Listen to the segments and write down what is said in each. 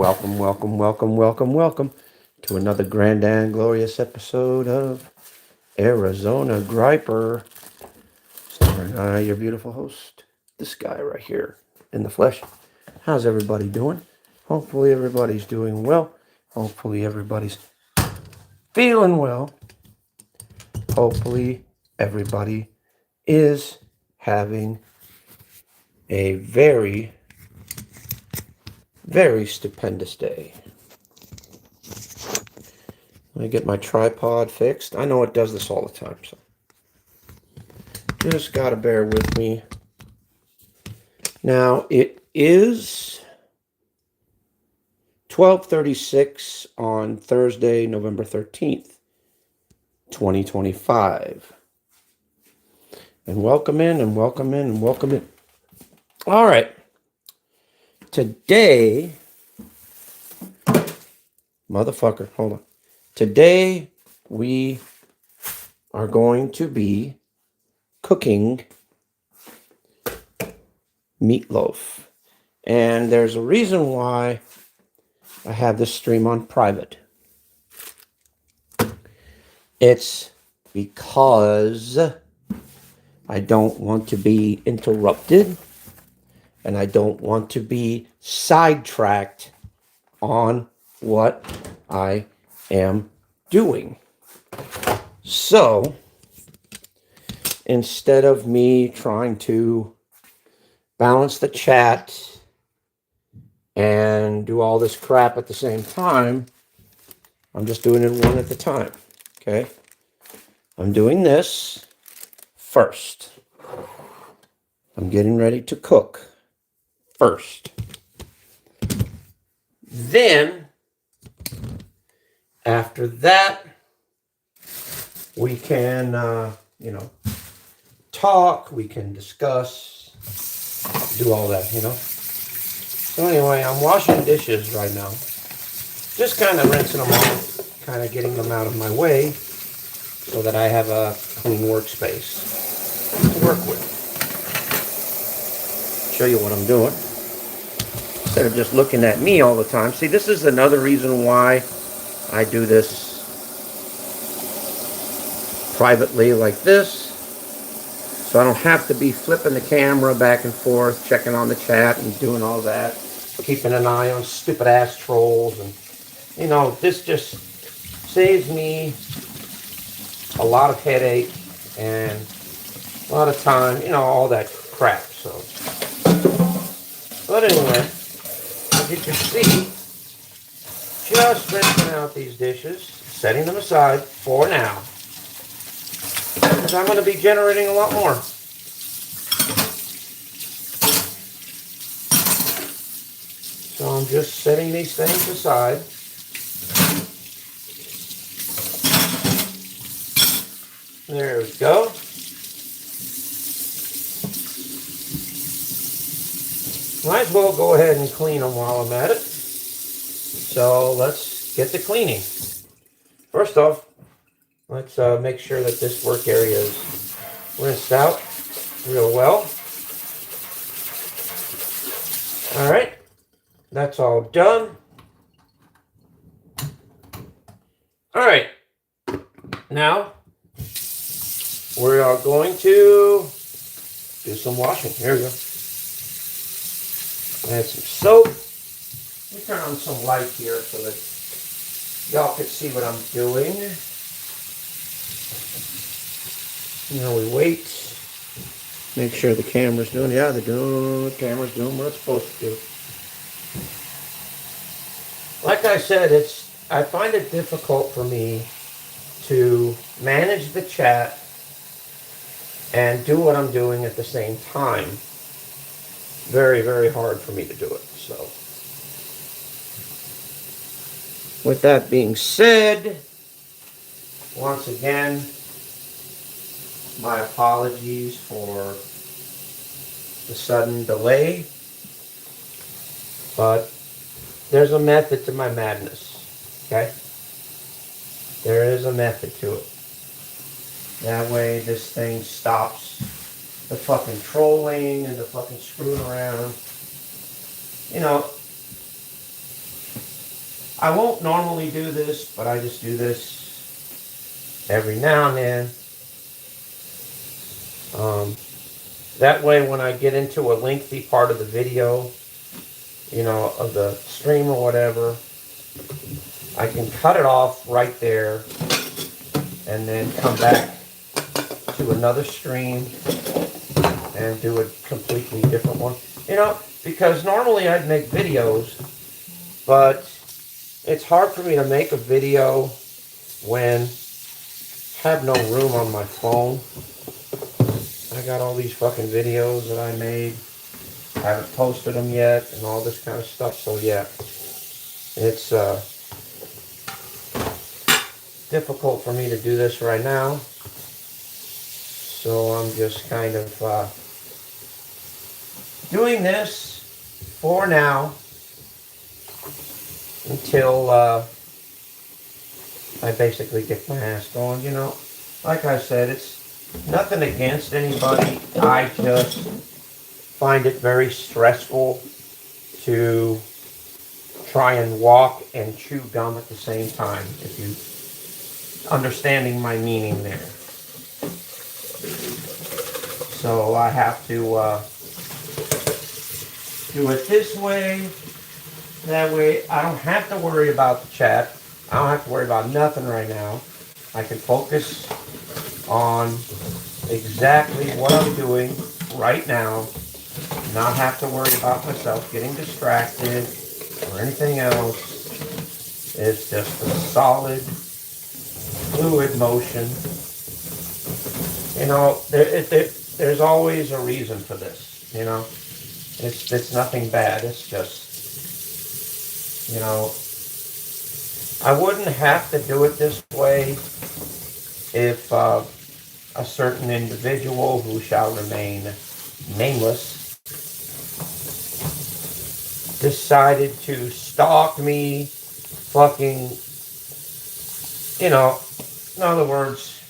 Welcome, welcome, welcome, welcome, welcome to another grand and glorious episode of Arizona Griper. Starring I, your beautiful host, this guy right here in the flesh. How's everybody doing? Hopefully everybody's doing well. Hopefully everybody's feeling well. Hopefully everybody is having a very, very stupendous day. Let me get my tripod fixed. I know it does this all the time, so just gotta bear with me. Now it is 12:36 on Thursday, November 13th, 2025. And welcome in and welcome in and welcome in. All right. Today, motherfucker, hold on. Today we are going to be cooking meatloaf. And there's a reason why I have this stream on private. It's because I don't want to be interrupted and I don't want to be sidetracked on what I am doing. So, instead of me trying to balance the chat and do all this crap at the same time, I'm just doing it one at a time. Okay? I'm doing this first. I'm getting ready to cook first. Then, after that, we can, talk, we can discuss, do all that, So anyway, I'm washing dishes right now. Just kind of rinsing them off, kind of getting them out of my way so that I have a clean workspace to work with. Show you what I'm doing. Instead of just looking at me all the time. See, this is another reason why I do this privately like this. So I don't have to be flipping the camera back and forth, checking on the chat and doing all that. Keeping an eye on stupid ass trolls. And, this just saves me a lot of headache and a lot of time, all that crap. So, but anyway, as you can see, just rinsing out these dishes, setting them aside for now. Because I'm going to be generating a lot more. So I'm just setting these things aside. There we go. Might as well go ahead and clean them while I'm at it. So let's get to cleaning. First off, let's make sure that this work area is rinsed out real well. All right, that's all done. All right, now we are going to do some washing. Here we go. Add some soap. Let me turn on some light here so that y'all can see what I'm doing. Now we wait. Make sure the camera's doing. Yeah, the camera's doing what it's supposed to do. Like I said, I find it difficult for me to manage the chat and do what I'm doing at the same time. Very, very hard for me to do it. So, with that being said, once again, my apologies for the sudden delay, but there's a method to my madness, okay? There is a method to it. That way this thing stops the fucking trolling and the fucking screwing around. I won't normally do this, but I just do this every now and then. That way when I get into a lengthy part of the video, you know, of the stream or whatever, I can cut it off right there and then come back to another stream and do a completely different one. You know, because normally I'd make videos, but it's hard for me to make a video when I have no room on my phone. I got all these fucking videos that I made. I haven't posted them yet and all this kind of stuff. So yeah, it's difficult for me to do this right now. So I'm just kind of doing this for now until I basically get my ass going, you know. Like I said, it's nothing against anybody. I just find it very stressful to try and walk and chew gum at the same time, if you understanding my meaning there. So I have to do it this way. That way I don't have to worry about the chat. I don't have to worry about nothing right now. I can focus on exactly what I'm doing right now. Not have to worry about myself getting distracted or anything else. It's just a solid, fluid motion. You know, there's always a reason for this, you know. It's nothing bad. It's just, you know, I wouldn't have to do it this way if a certain individual who shall remain nameless decided to stalk me, fucking, you know, in other words,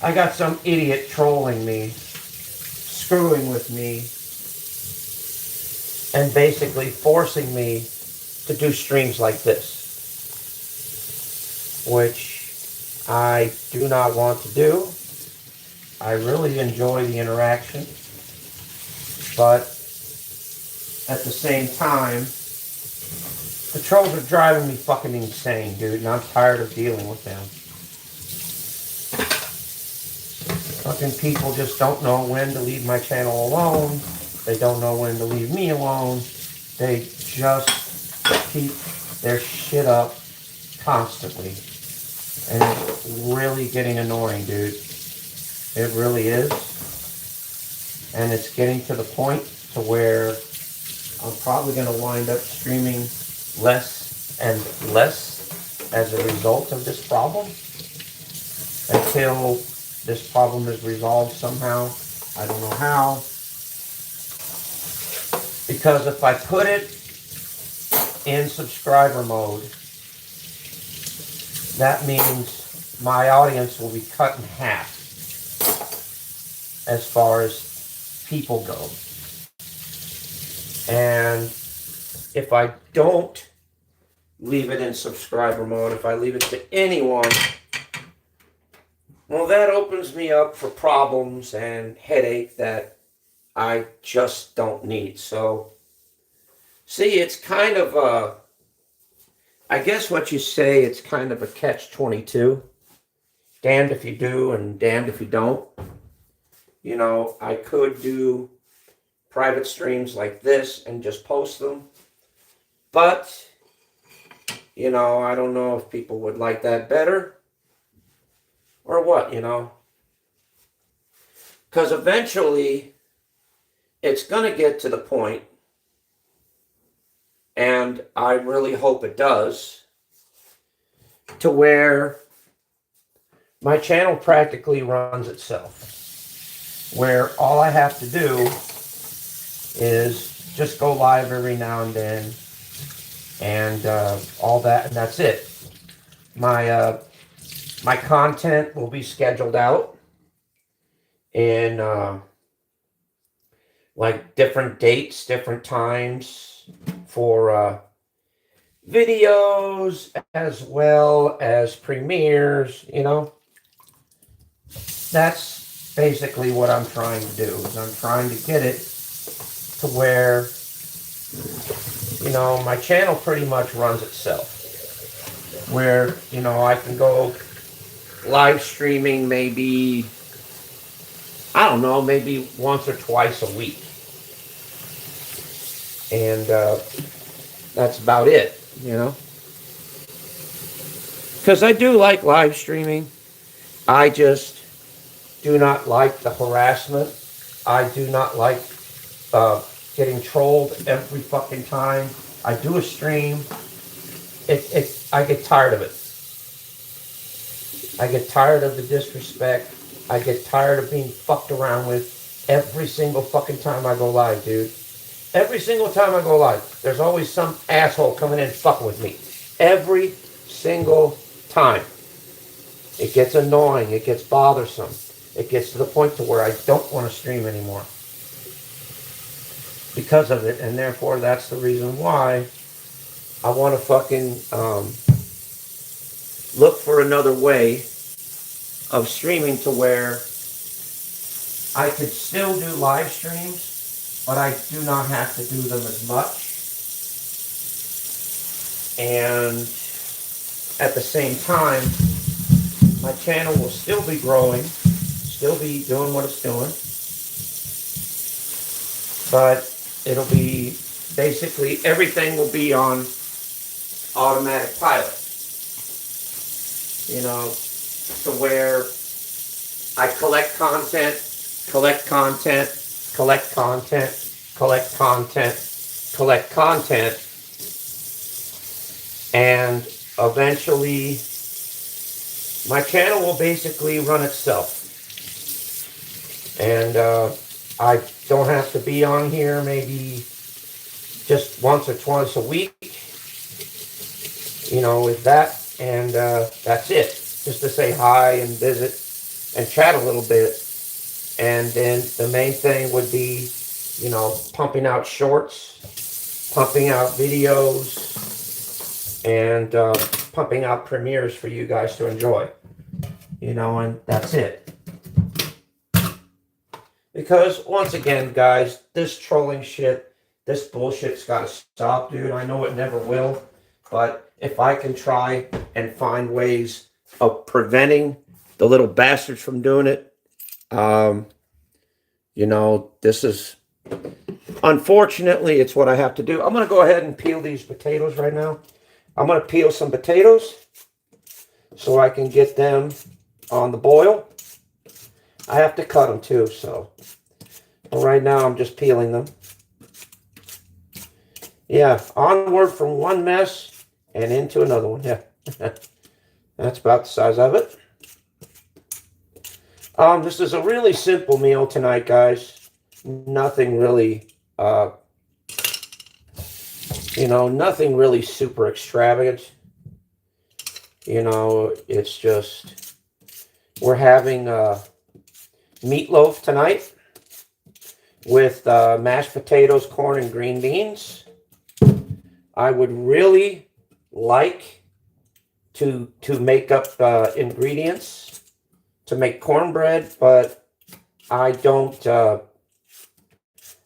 I got some idiot trolling me, screwing with me, and basically forcing me to do streams like this, which I do not want to do. I really enjoy the interaction, but at the same time, the trolls are driving me fucking insane, dude, and I'm tired of dealing with them. Fucking people just don't know when to leave my channel alone. They don't know when to leave me alone. They just keep their shit up constantly. And it's really getting annoying, dude. It really is. And it's getting to the point to where I'm probably going to wind up streaming less and less as a result of this problem until this problem is resolved somehow. I don't know how. Because if I put it in subscriber mode, that means my audience will be cut in half as far as people go. And if I don't leave it in subscriber mode, if I leave it to anyone, well, that opens me up for problems and headache that I just don't need. So, see, it's kind of a, I guess what you say, it's kind of a catch-22. Damned if you do and damned if you don't. You know, I could do private streams like this and just post them. But, you know, I don't know if people would like that better or what, you know. Because eventually it's going to get to the point, and I really hope it does, to where my channel practically runs itself. Where all I have to do is just go live every now and then, and all that, and that's it. My content will be scheduled out in like different dates, different times for videos as well as premieres, you know. That's basically what I'm trying to do, is I'm trying to get it to where, you know, my channel pretty much runs itself. Where, you know, I can go live streaming maybe, I don't know, maybe once or twice a week. And that's about it, you know. Because I do like live streaming. I just do not like the harassment. I do not like getting trolled every fucking time I do a stream. I get tired of it. I get tired of the disrespect. I get tired of being fucked around with every single fucking time I go live, dude. Every single time I go live, there's always some asshole coming in fucking with me. Every single time. It gets annoying. It gets bothersome. It gets to the point to where I don't want to stream anymore because of it, and therefore that's the reason why I want to fucking look for another way of streaming to where I could still do live streams, but I do not have to do them as much. And at the same time, my channel will still be growing, still be doing what it's doing, but it'll be basically everything will be on automatic pilot. You know, to where I collect content, collect content, collect content, collect content, collect content, and eventually my channel will basically run itself. And I don't have to be on here maybe just once or twice a week, you know, with that. And that's it. Just to say hi and visit and chat a little bit. And then the main thing would be, you know, pumping out shorts, pumping out videos, and pumping out premieres for you guys to enjoy. You know, and that's it. Because, once again, guys, this trolling shit, this bullshit's got to stop, dude. I know it never will. But if I can try and find ways of preventing the little bastards from doing it, you know, this is, unfortunately, it's what I have to do. I'm going to go ahead and peel these potatoes right now. I'm going to peel some potatoes so I can get them on the boil. I have to cut them too, so. But right now, I'm just peeling them. Yeah, onward from one mess and into another one. Yeah, that's about the size of it. This is a really simple meal tonight, guys. Nothing really, you know, nothing really super extravagant. You know, it's just, we're having meatloaf tonight with mashed potatoes, corn, and green beans. I would really like to make up ingredients to make cornbread, but I don't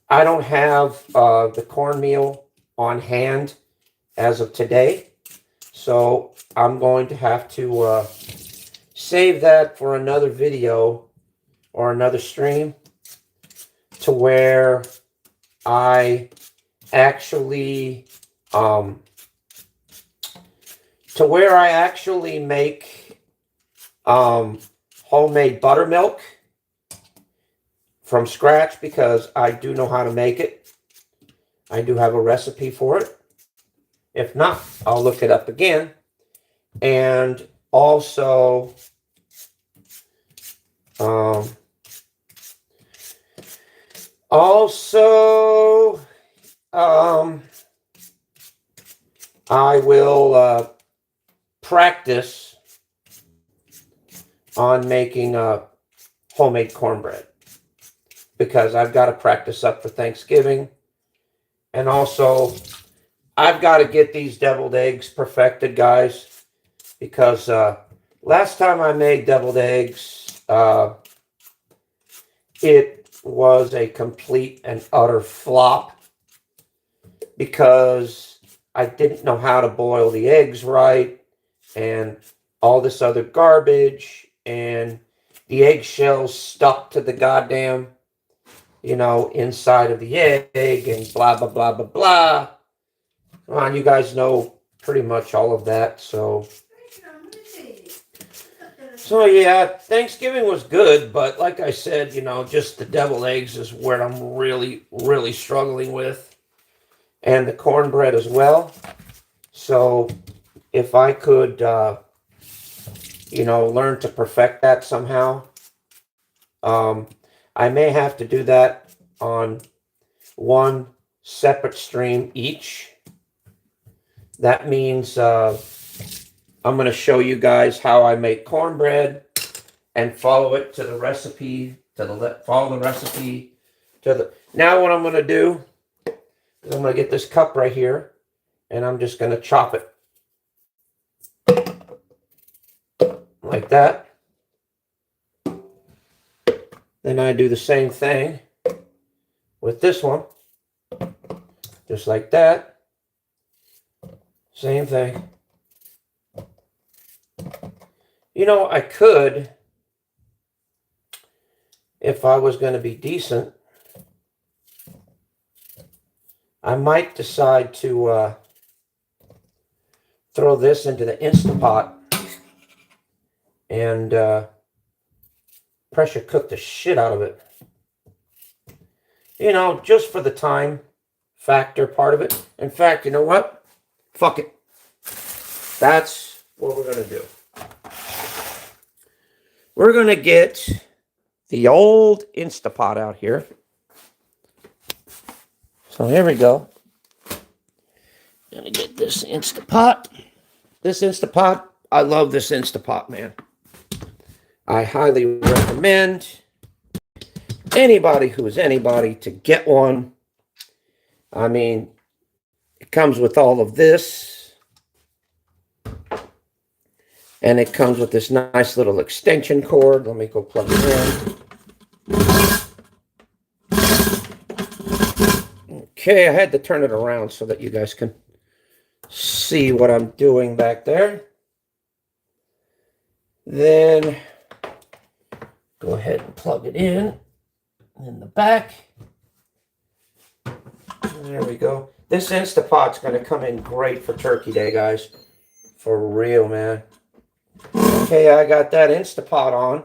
have the cornmeal on hand as of today, so I'm going to have to save that for another video or another stream, to where I actually make homemade buttermilk from scratch, because I do know how to make it. I do have a recipe for it. If not, I'll look it up again. And also, I will practice on making homemade cornbread, because I've got to practice up for Thanksgiving. And also, I've got to get these deviled eggs perfected, guys, because last time I made deviled eggs, it was a complete and utter flop because I didn't know how to boil the eggs right and all this other garbage, and the eggshells stuck to the goddamn, inside of the egg, and blah, blah, blah, blah, blah. Come on, you guys know pretty much all of that, so yeah, Thanksgiving was good, but like I said, just the deviled eggs is where I'm really, really struggling with, and the cornbread as well. So if I could, learn to perfect that somehow, I may have to do that on one separate stream each. That means I'm going to show you guys how I make cornbread and follow it to the recipe, follow the recipe to the... Now what I'm going to do is I'm going to get this cup right here, and I'm just going to chop it. Like that. Then I do the same thing with this one. Just like that. Same thing. I could, if I was going to be decent, I might decide to throw this into the Instapot and pressure cook the shit out of it. Just for the time factor part of it. In fact, you know what? Fuck it. That's what we're going to do. We're going to get the old Instapot out here. So here we go. Going to get this Instapot. This Instapot, I love this Instapot, man. I highly recommend anybody who is anybody to get one. I mean, it comes with all of this. And it comes with this nice little extension cord. Let me go plug it in. Okay, I had to turn it around so that you guys can see what I'm doing back there. Then go ahead and plug it in the back. There we go. This Instapot's going to come in great for Turkey Day, guys. For real, man. Okay, I got that Instapot on.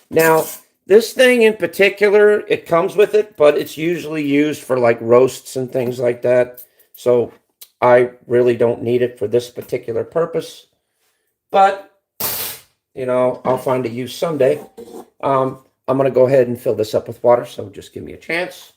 Now, this thing in particular, it comes with it, but it's usually used for like roasts and things like that. So I really don't need it for this particular purpose. But, I'll find a use someday. I'm going to go ahead and fill this up with water, so just give me a chance.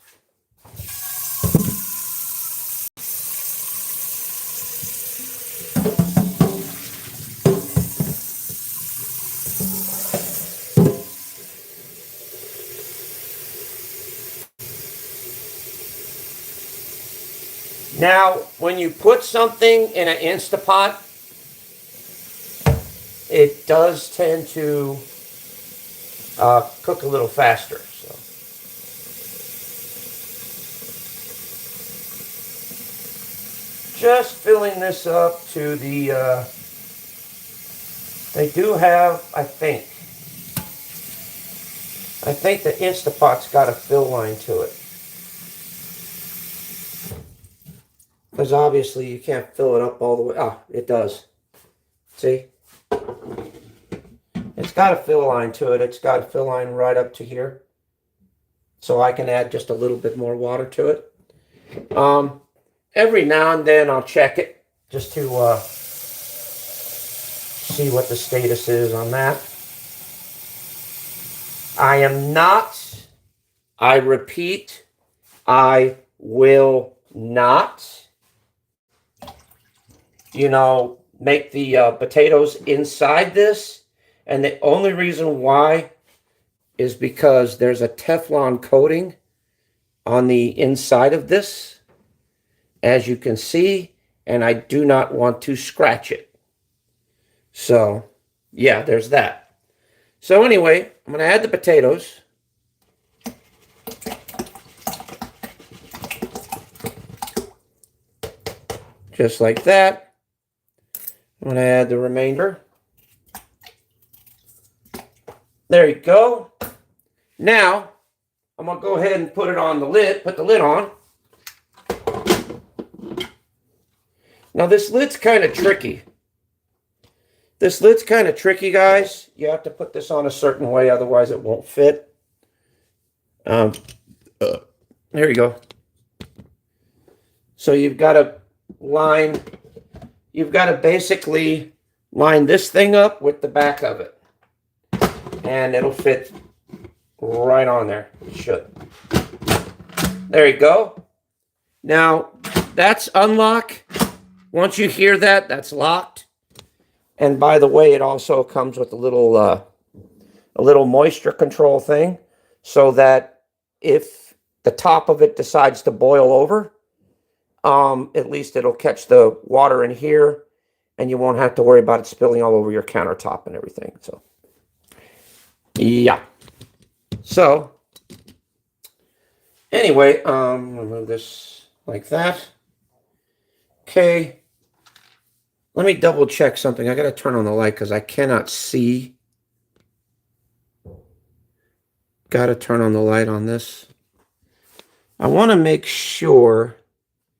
Now, when you put something in an Instapot, it does tend to cook a little faster. So, just filling this up to the, they do have, I think the Instapot's got a fill line to it. Because obviously you can't fill it up all the way. Ah, it does. See? It's got a fill line to it. It's got a fill line right up to here. So I can add just a little bit more water to it. Every now and then I'll check it just to see what the status is on that. I am not, I repeat, I will not, make the potatoes inside this. And the only reason why is because there's a Teflon coating on the inside of this, as you can see, and I do not want to scratch it. So, yeah, there's that. So anyway, I'm going to add the potatoes. Just like that. I'm going to add the remainder. There you go. Now, I'm going to go ahead and put it on the lid, put the lid on. Now, this lid's kind of tricky. This lid's kind of tricky, guys. You have to put this on a certain way, otherwise it won't fit. There you go. So you've got to basically line this thing up with the back of it. And it'll fit right on there. It should. There you go. Now, that's unlock. Once you hear that, that's locked. And by the way, it also comes with a little moisture control thing, so that if the top of it decides to boil over, at least it'll catch the water in here, and you won't have to worry about it spilling all over your countertop and everything. So, yeah. So, anyway, remove this like that. Okay. Let me double check something. I got to turn on the light because I cannot see. Got to turn on the light on this. I want to make sure.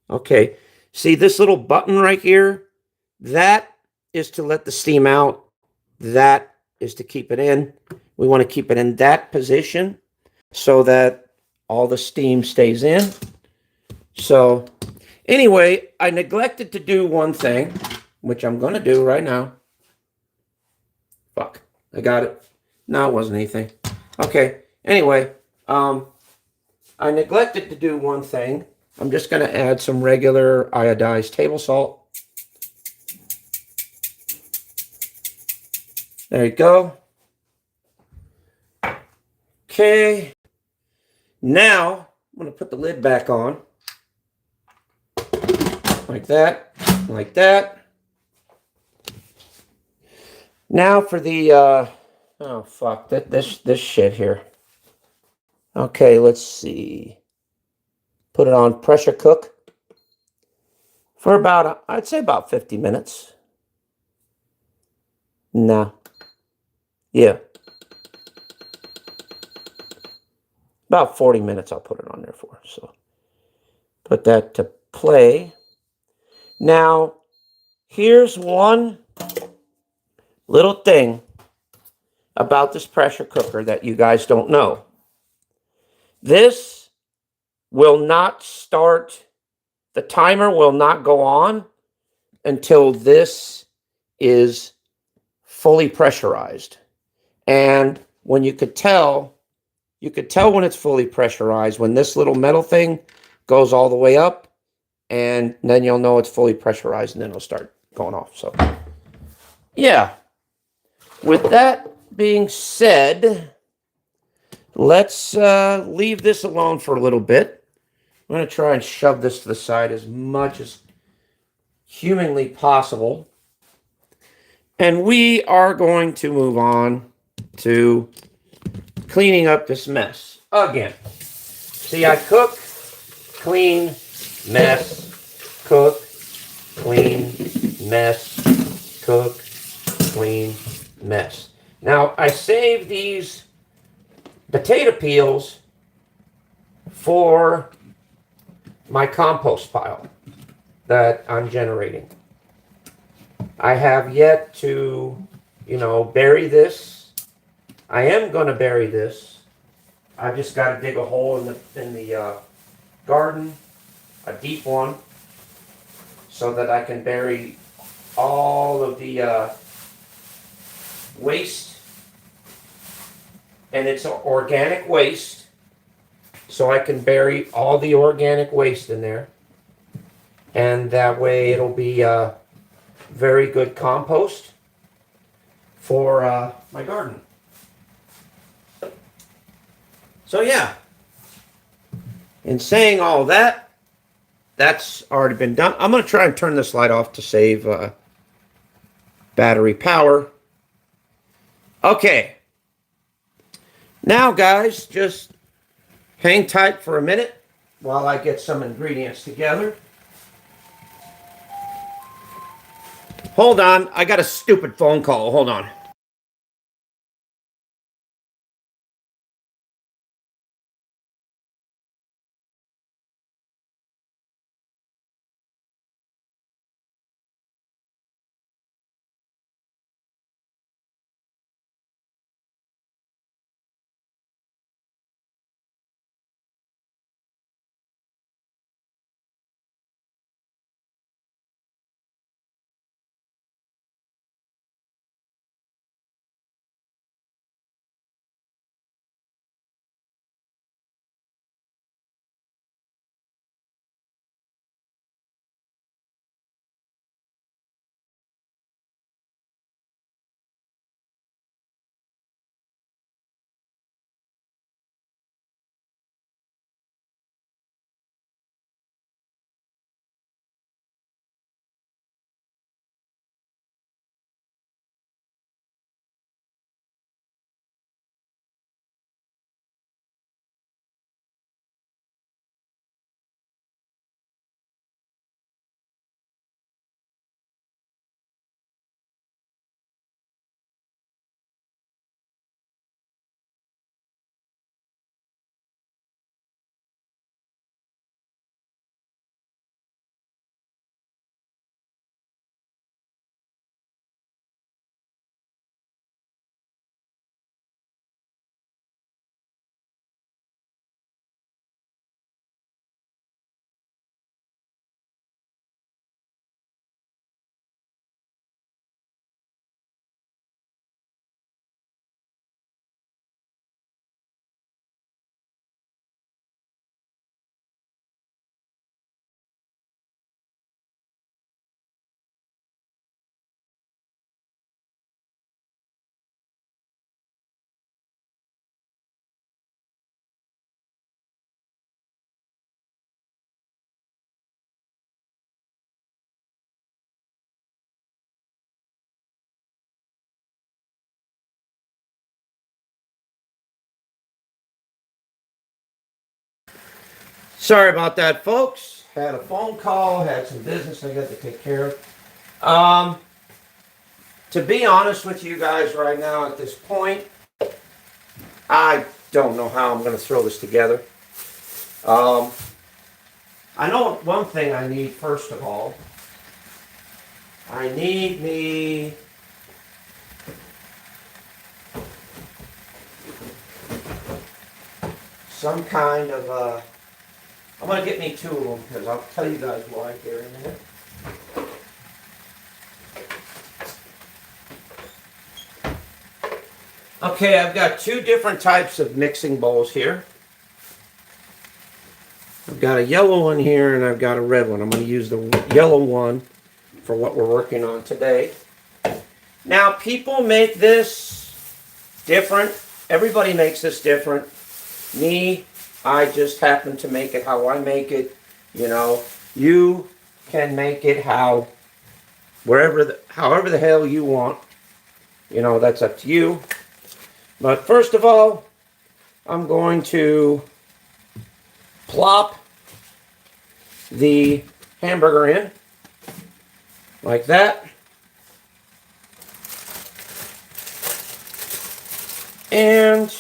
Okay. See this little button right here? That is to let the steam out. That is to keep it in. We want to keep it in that position so that all the steam stays in. So anyway, I neglected to do one thing, which I'm going to do right now. Fuck. I got it. No, it wasn't anything. Okay. Anyway, I neglected to do one thing. I'm just going to add some regular iodized table salt. There you go. Okay. Now, I'm going to put the lid back on. Like that. Like that. Now for the, oh fuck, this shit here. Okay, let's see. Put it on pressure cook for about, I'd say about 50 minutes. No. Yeah. About 40 minutes I'll put it on there for. So put that to play. Now, here's one little thing about this pressure cooker that you guys don't know. This will not start, the timer will not go on until this is fully pressurized. And when you could tell when it's fully pressurized, when this little metal thing goes all the way up, and then you'll know it's fully pressurized, and then it'll start going off. So, yeah. With that being said, let's leave this alone for a little bit. I'm going to try and shove this to the side as much as humanly possible. And we are going to move on to cleaning up this mess again. See, I cook, clean, mess, cook, clean, mess, cook, clean, mess. Now, I save these potato peels for my compost pile that I'm generating. I have yet to, bury this. I am going to bury this. I've just got to dig a hole in the garden, a deep one, so that I can bury all of the waste. And it's organic waste, so I can bury all the organic waste in there. And that way it'll be very good compost for my garden. So yeah, in saying all that, that's already been done. I'm going to try and turn this light off to save battery power. Okay. Now, guys, just hang tight for a minute while I get some ingredients together. Hold on. I got a stupid phone call. Hold on. Sorry about that, folks. Had a phone call, had some business I got to take care of. To be honest with you guys right now at this point, I don't know how I'm going to throw this together. I know one thing I need first of all. I need me some kind of I'm going to get me 2 of them because I'll tell you guys why here in a minute. Okay, I've got 2 different types of mixing bowls here. I've got a yellow one here and I've got a red one. I'm going to use the yellow one for what we're working on today. Now, people make this different. Everybody makes this different. Me, I just happen to make it how I make it. You know, you can make it however the hell you want. You know, that's up to you. But first of all, I'm going to plop the hamburger in like that. And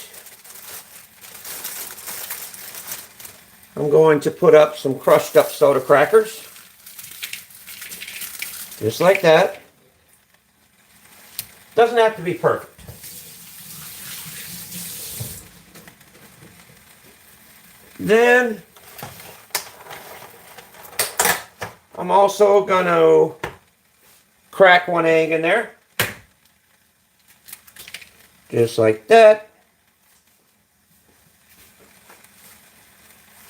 I'm going to put up some crushed up soda crackers. Just like that. Doesn't have to be perfect. Then I'm also going to crack 1 egg in there. Just like that.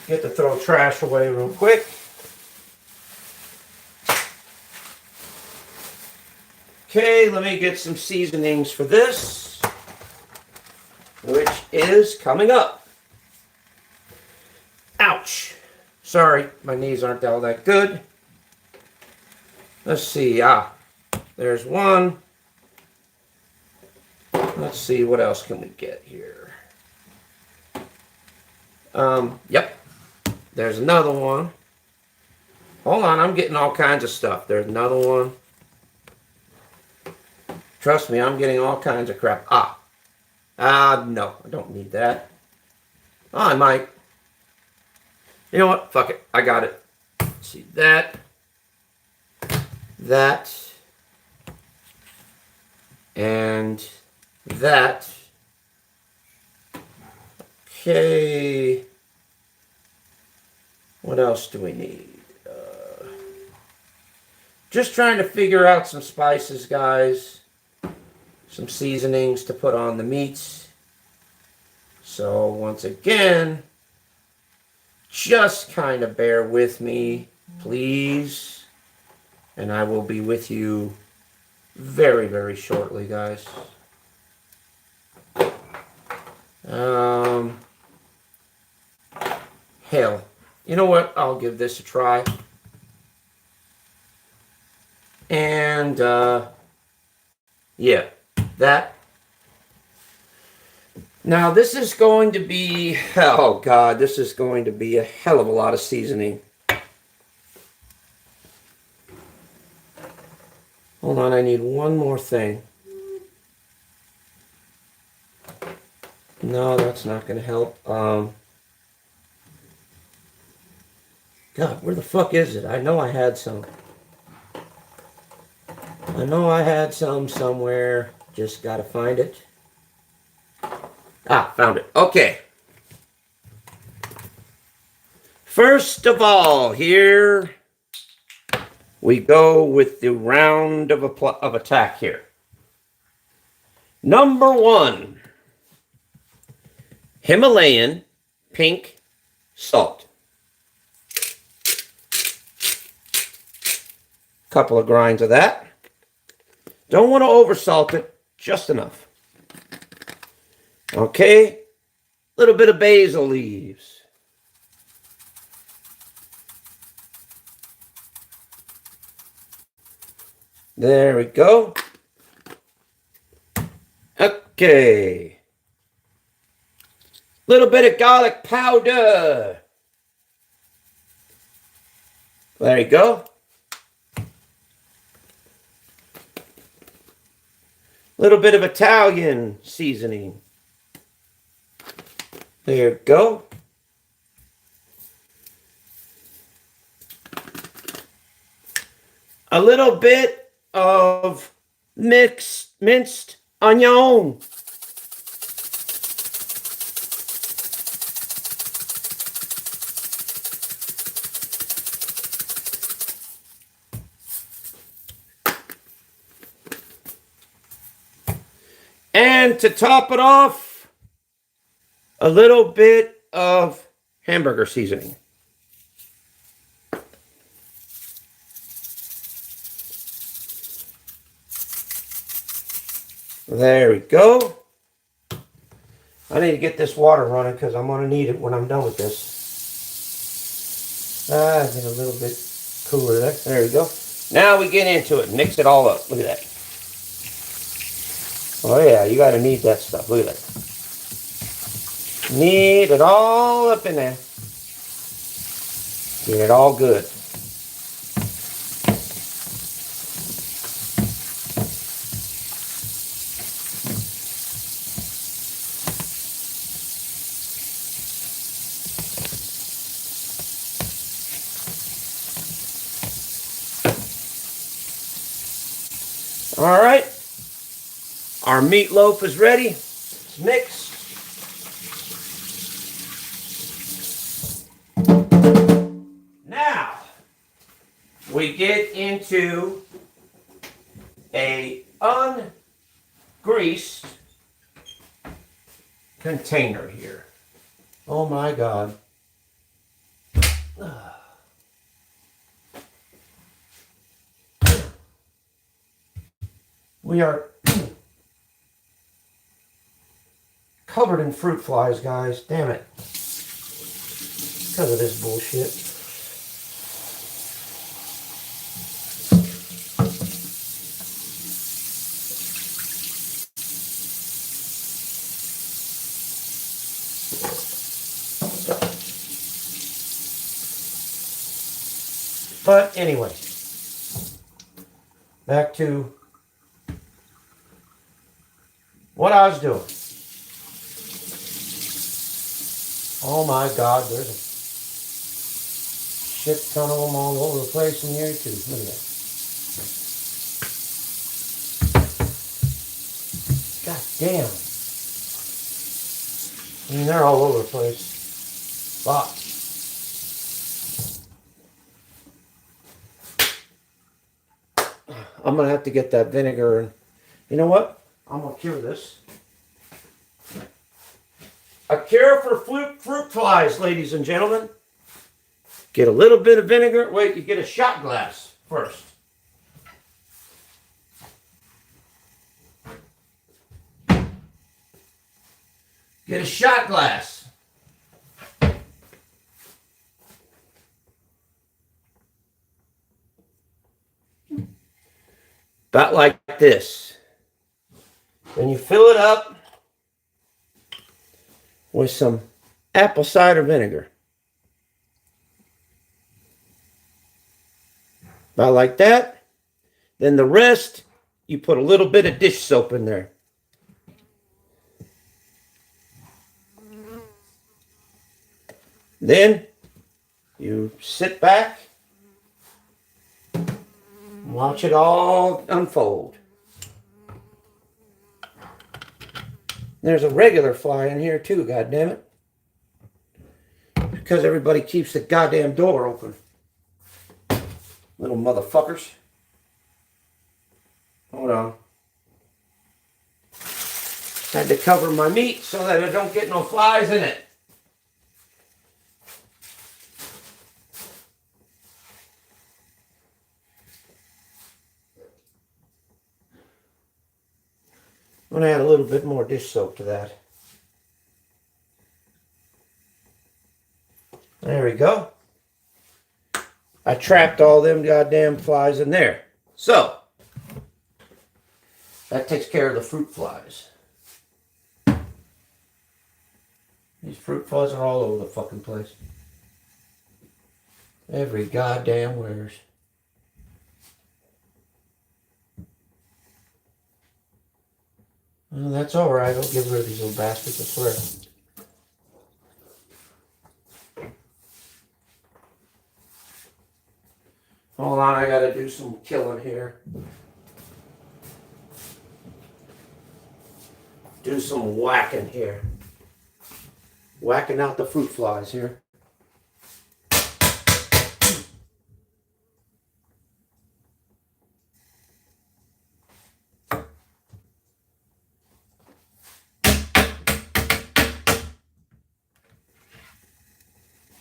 Get to throw trash away real quick. Okay, let me get some seasonings for this, which is coming up. Ouch. Sorry, my knees aren't all that good. Let's see. There's one. Let's see, what else can we get here? Yep. There's another one. Hold on, I'm getting all kinds of stuff. There's another one. Trust me, I'm getting all kinds of crap. No, I don't need that. I might. You know what? Fuck it. I got it. Let's see, that, and that. Okay. What else do we need? Just trying to figure out some spices, guys. Some seasonings to put on the meats. So once again, just kind of bear with me, please. And I will be with you very, very shortly, guys. Hell, you know what? I'll give this a try. And, yeah, that. Now, this is going to be, oh God, this is going to be a hell of a lot of seasoning. Hold on, I need one more thing. No, that's not going to help. God, where the fuck is it? I know I had some. I know I had some somewhere. Just got to find it. Found it. Okay. First of all, here we go with the round of attack here. Number 1, Himalayan pink salt. Couple of grinds of that. Don't want to oversalt it, just enough. Okay, a little bit of basil leaves. There we go. Okay. Little bit of garlic powder. There you go. Little bit of Italian seasoning. There you go. A little bit of minced onion. And to top it off, a little bit of hamburger seasoning. There we go. I need to get this water running because I'm going to need it when I'm done with this. Get a little bit cooler there. There we go. Now we get into it. Mix it all up. Look at that. Oh yeah, you got to knead that stuff. Look at that. Knead it all up in there. Get it all good. All right. Our meatloaf is ready. It's mixed. Now, we get into a ungreased container here. Oh my God. We are covered in fruit flies, guys. Damn it. Because of this bullshit. But anyway, back to what I was doing. Oh my God, there's a shit ton of them all over the place in here too. Look at that. God damn. I mean, they're all over the place. Fuck. I'm going to have to get that vinegar. And you know what? I'm going to cure this. A cure for fruit flies, ladies and gentlemen. Get a little bit of vinegar. Wait, you get a shot glass first. Get a shot glass. About like this. Then you fill it up with some apple cider vinegar. About like that. Then the rest, you put a little bit of dish soap in there. Then you sit back, watch it all unfold. There's a regular fly in here too, goddammit. Because everybody keeps the goddamn door open. Little motherfuckers. Hold on. Had to cover my meat so that I don't get no flies in it. I'm going to add a little bit more dish soap to that. There we go. I trapped all them goddamn flies in there. So, that takes care of the fruit flies. These fruit flies are all over the fucking place. Every goddamn where's. Well, that's alright. I'll get rid of these little bastards, I swear. Hold on, I gotta do some killing here. Do some whacking here. Whacking out the fruit flies here.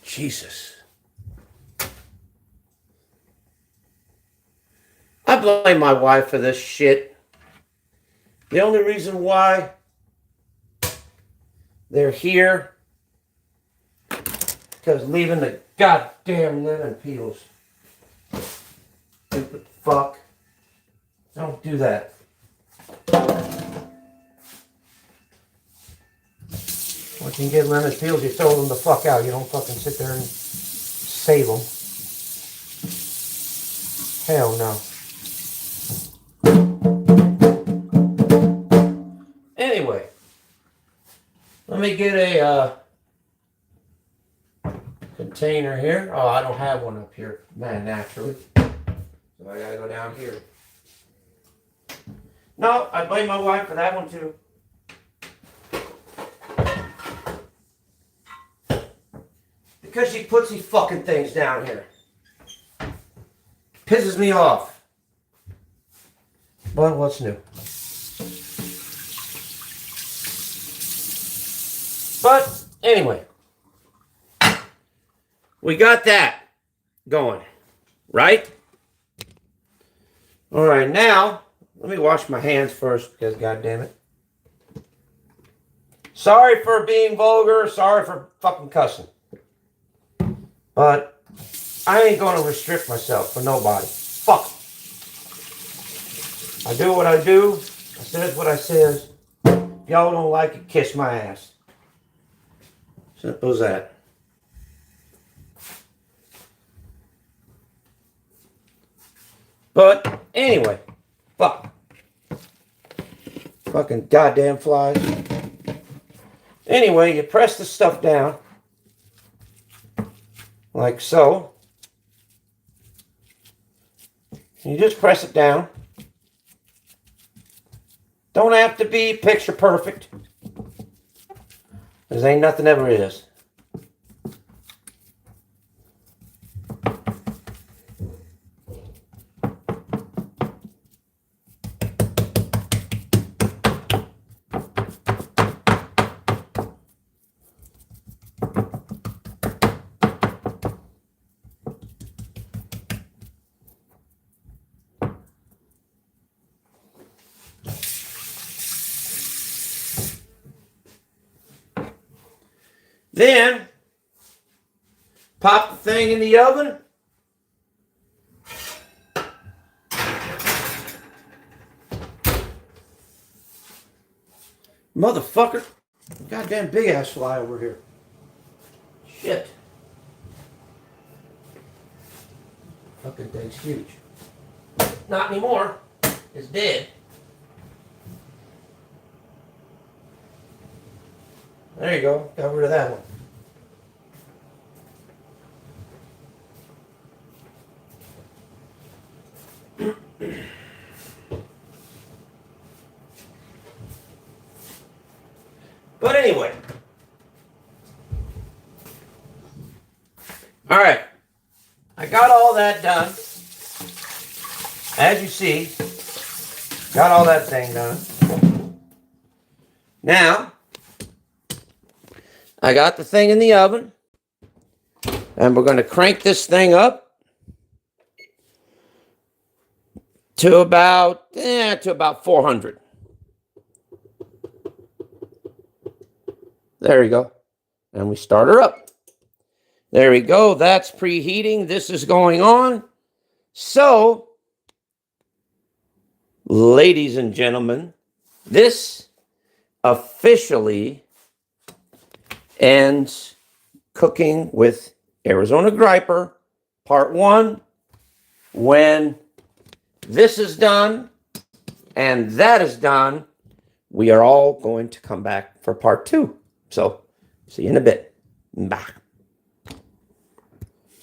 Jesus. I blame my wife for this shit. The only reason why they're here because leaving the goddamn lemon peels. Stupid fuck. Don't do that. Once you get lemon peels, you throw them the fuck out. You don't fucking sit there and save them. Hell no. Anyway, let me get a container here. Oh, I don't have one up here, man, naturally. So I gotta go down here. No, I blame my wife for that one too. Because she puts these fucking things down here. Pisses me off. But what's new? But anyway, we got that going, right? All right, now let me wash my hands first because goddamn it. Sorry for being vulgar. Sorry for fucking cussing. But I ain't going to restrict myself for nobody. Fuck. I do what I do. I says what I says. If y'all don't like it, kiss my ass. Simple as that. But anyway, fuck. Fucking goddamn flies. Anyway, you press the stuff down. Like so. You just press it down. Don't have to be picture perfect. Because ain't nothing ever is. Then, pop the thing in the oven. Motherfucker. Goddamn big ass fly over here. Shit. Fucking thing's huge. Not anymore. It's dead. There you go. Got rid of that one. But anyway. All right. I got all that done. As you see, got all that thing done. Now, I got the thing in the oven. And we're going to crank this thing up to about 400. There you go. And we start her up. There we go. That's preheating. This is going on. So, ladies and gentlemen, this officially ends Cooking with Arizona Griper, Part 1. When this is done and that is done, we are all going to come back for Part 2. So, see you in a bit. Bye.